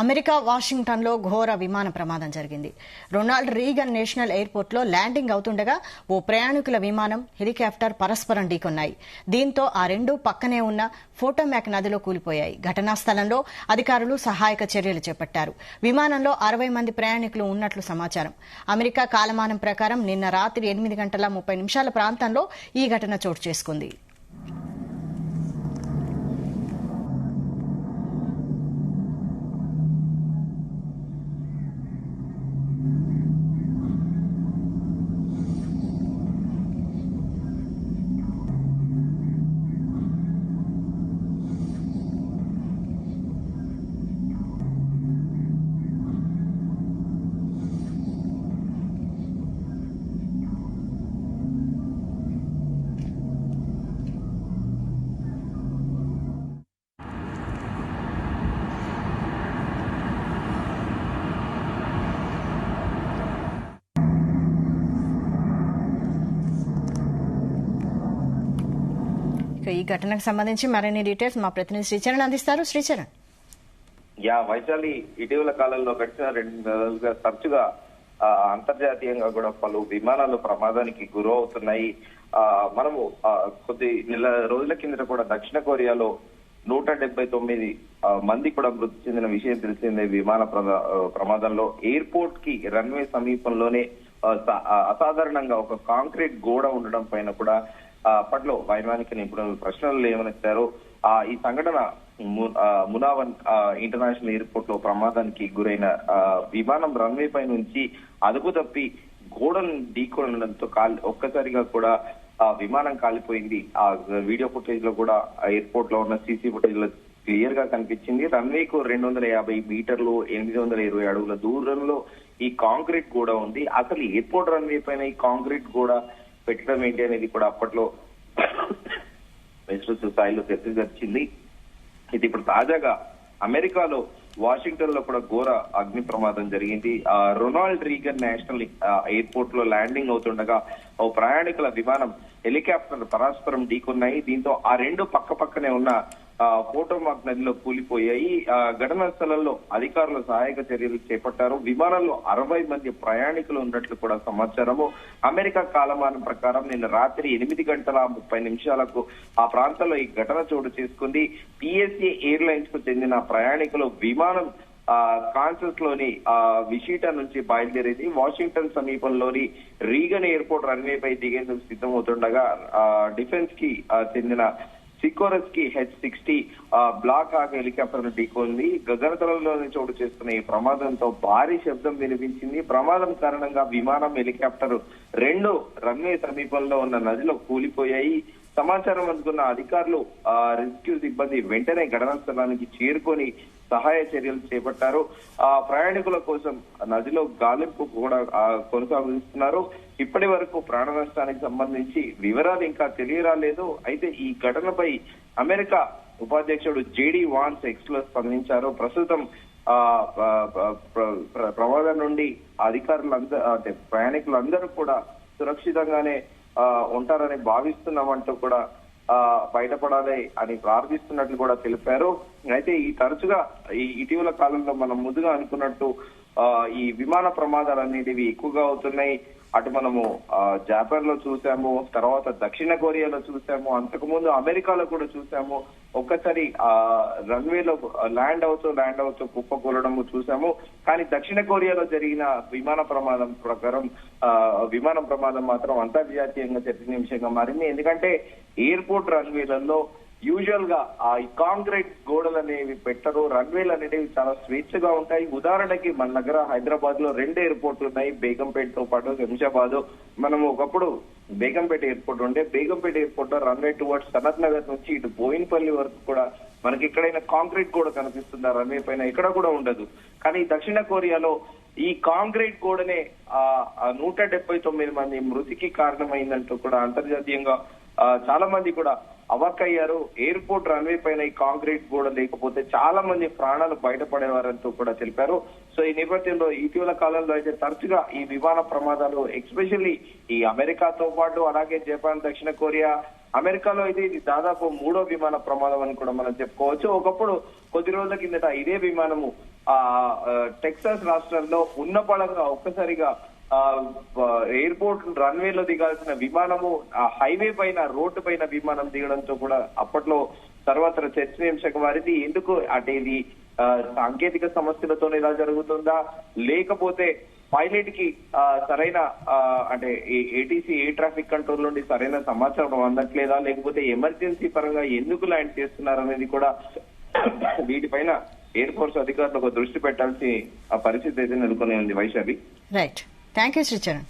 America వాషింగ్టన్లో ఘోర విమాన ప్రమాదం జరిగింది. రొనాల్డ్ రీగన్ నేషనల్ ఎయిర్పోర్ట్లో ల్యాండింగ్ అవుతుండగా ఓ ప్రయాణికుల విమానం, హెలికాప్టర్ పరస్పరం ఢీకొన్నాయి. దీంతో ఆ రెండూ పక్కనే ఉన్న పోటోమాక్ నదిలో కూలిపోయాయి. ఘటనా స్థలంలో అధికారులు సహాయక చర్యలు చేపట్టారు. విమానంలో 60 మంది ప్రయాణికులు ఉన్నట్లు సమాచారం. అమెరికా కాలమానం ప్రకారం నిన్న రాత్రి 8:30 ప్రాంతంలో ఈ ఘటన చోటు చేసుకుంది. ఈ ఘటనకు సంబంధించి మరిన్ని డీటెయిల్స్ మా ప్రతినిధి శ్రీచరణ్ అందిస్తారు. శ్రీచరణ్. వైశాలి, ఇటీవల కాలంలో గడిచిన 2 నెలలుగా తరచుగా అంతర్జాతీయంగా కూడా పలు విమానాలు ప్రమాదానికి గురవుతున్నాయి. మనము కొద్ది రోజుల కిందట కూడా దక్షిణ కొరియాలో 179 మంది కూడా మృతి చెందిన విషయం తెలిసిందే. విమాన ప్రమాదంలో ఎయిర్పోర్ట్ కి రన్వే సమీపంలోనే అసాధారణంగా ఒక కాంక్రీట్ గోడ ఉండడం పైన కూడా అప్పట్లో వైమానిక నిపుణులు ప్రశ్నలు లేవనెత్తారు. ఈ సంఘటన మునావన్ ఇంటర్నేషనల్ ఎయిర్పోర్ట్ లో ప్రమాదానికి గురైన విమానం రన్వే పై నుంచి అదుపు తప్పి గోడను ఢీకొనడంతో ఒక్కసారిగా కూడా విమానం కాలిపోయింది. ఆ వీడియో ఫుటేజ్ లో కూడా ఎయిర్పోర్ట్ లో ఉన్న సీసీ ఫుటేజ్ లో క్లియర్ గా కనిపించింది. రన్వేకు 250 మీటర్లు 820 అడుగుల దూరంలో ఈ కాంక్రీట్ గోడ ఉంది. అసలు ఎయిర్పోర్ట్ రన్వే పైన ఈ కాంక్రీట్ గోడ పెట్టడం ఏంటి అనేది కూడా అప్పట్లో విస్తృత స్థాయిలో చర్చ జరిగింది. ఇది ఇప్పుడు తాజాగా అమెరికాలో వాషింగ్టన్ లో కూడా ఘోర అగ్ని ప్రమాదం జరిగింది. రొనాల్డ్ రీగన్ నేషనల్ ఎయిర్పోర్ట్ లో ల్యాండింగ్ అవుతుండగా ఓ ప్రయాణికుల విమానం, హెలికాప్టర్ పరస్పరం ఢీకొన్నాయి. దీంతో ఆ రెండు పక్కనే ఉన్న పోటోమాక్ నదిలో కూలిపోయాయి. ఘటనా స్థలంలో అధికారులు సహాయక చర్యలు చేపట్టారు. విమానంలో 60 మంది ప్రయాణికులు ఉన్నట్లు కూడా సమాచారము. అమెరికా కాలమానం ప్రకారం నిన్న రాత్రి 8:30 ఆ ప్రాంతంలో ఈ ఘటన చోటు చేసుకుంది. పిఎస్ఏ ఎయిర్లైన్స్ కు చెందిన ప్రయాణికులు విమానం కాన్సస్ లోని విషిటా నుంచి బయలుదేరింది. వాషింగ్టన్ సమీపంలోని రీగన్ ఎయిర్పోర్ట్ రన్వే పై దిగేందుకు సిద్ధమవుతుండగా డిఫెన్స్ కి చెందిన సికోరస్ కి H-60 బ్లాక్ హాక్ హెలికాప్టర్ ఢీకొంది. గగనతలంలోనే చోటు చేసుకున్న ఈ ప్రమాదంతో భారీ శబ్దం వినిపించింది. ప్రమాదం కారణంగా విమానం, హెలికాప్టర్ రెండు రన్వే సమీపంలో ఉన్న నదిలో కూలిపోయాయి. సమాచారం అందుకున్న అధికారులు, రెస్క్యూ సిబ్బంది వెంటనే ఘటనా స్థలానికి చేరుకొని సహాయ చర్యలు చేపట్టారు. ప్రయాణికుల కోసం నదిలో గాలింపు కూడా కొనసాగిస్తున్నారు. ఇప్పటి వరకు ప్రాణ నష్టానికి సంబంధించి వివరాలు ఇంకా తెలియరాలేదు. అయితే ఈ ఘటనపై అమెరికా ఉపాధ్యక్షుడు JD వాన్స్ ఎక్స్ లో స్పందించారు. ప్రస్తుతం ప్రమాదం నుండి అధికారులందరూ అంటే ప్రయాణికులందరూ కూడా సురక్షితంగానే ఉంటారని భావిస్తున్నామంటూ కూడా బయటపడాలి అని ప్రార్థిస్తున్నట్లు కూడా తెలిపారు. అయితే ఈ తరచుగా ఇటీవల కాలంలో మనం ముందుగా అనుకున్నట్టు ఈ విమాన ప్రమాదాలు అనేటివి ఎక్కువగా అవుతున్నాయి. అటు మనము జపాన్ లో చూసాము, తర్వాత దక్షిణ కొరియాలో చూసాము, అంతకుముందు అమెరికాలో కూడా చూసాము. ఒక్కసారి రన్వేలో ల్యాండ్ అవుతూ కుప్పకూలడం చూసాము. కానీ దక్షిణ కొరియాలో జరిగిన విమానం ప్రమాదం మాత్రం అంతర్జాతీయంగా చర్చనీయాంశంగా మారింది. ఎందుకంటే ఎయిర్పోర్ట్ రన్వేలలో యూజువల్ గా ఈ కాంక్రీట్ గోడలు అనేవి పెట్టరు. రన్వేలు అనేవి చాలా స్వేచ్ఛగా ఉంటాయి. ఉదాహరణకి మన దగ్గర హైదరాబాద్ లో 2 ఎయిర్పోర్ట్లు ఉన్నాయి, బేగంపేట తో పాటు శంషాబాద్. మనము ఒకప్పుడు బేగంపేట ఎయిర్పోర్ట్ ఉండే, బేగంపేట ఎయిర్పోర్ట్ లో రన్వే టువర్డ్స్ సనత్ నగర్ నుంచి ఇటు బోయిన్పల్లి వరకు కూడా మనకి ఎక్కడైనా కాంక్రీట్ గోడ కనిపిస్తుందా? రన్వే పైన ఎక్కడ కూడా ఉండదు. కానీ దక్షిణ కొరియాలో ఈ కాంక్రీట్ గోడనే 179 మంది మృతికి కారణమైందంటూ కూడా అంతర్జాతీయంగా చాలా మంది కూడా అవాక్కయ్యారు. ఎయిర్పోర్ట్ రన్వే పైన ఈ కాంక్రీట్ గోడ లేకపోతే చాలా మంది ప్రాణాలు బయటపడేవారంటూ కూడా తెలిపారు. సో ఈ నేపథ్యంలో ఇటీవల కాలంలో అయితే తరచుగా ఈ విమాన ప్రమాదాలు ఎస్పెషల్లీ ఈ అమెరికాతో పాటు అలాగే జపాన్, దక్షిణ కొరియా, అమెరికాలో అయితే ఇది దాదాపు 3వ విమాన ప్రమాదం అని కూడా మనం చెప్పుకోవచ్చు. ఒకప్పుడు కొద్ది రోజుల కిందట ఇదే విమానము టెక్సాస్ రాష్ట్రంలో ఉన్న పళంగా ఒక్కసారిగా ఎయిర్పోర్ట్ రన్వేలో దిగాల్సిన విమానము ఆ హైవే పైన రోడ్డు పైన విమానం దిగడంతో కూడా అప్పట్లో సర్వత్రా చర్చనీయాంశంగా మారింది. ఎందుకు అంటే ఇది సాంకేతిక సమస్యలతో ఇలా జరుగుతుందా, లేకపోతే పైలట్ కి సరైన అంటే ఏటీసీ ఎయిర్ ట్రాఫిక్ కంట్రోల్ నుండి సరైన సమాచారం అందట్లేదా, లేకపోతే ఎమర్జెన్సీ పరంగా ఎందుకు ల్యాండ్ చేస్తున్నారు అనేది కూడా వీటిపైన ఎయిర్ ఫోర్స్ అధికారులు ఒక దృష్టి పెట్టాల్సి ఆ పరిస్థితి అయితే నెలకొని ఉంది. Vaishali. Right, thank you Sricharan.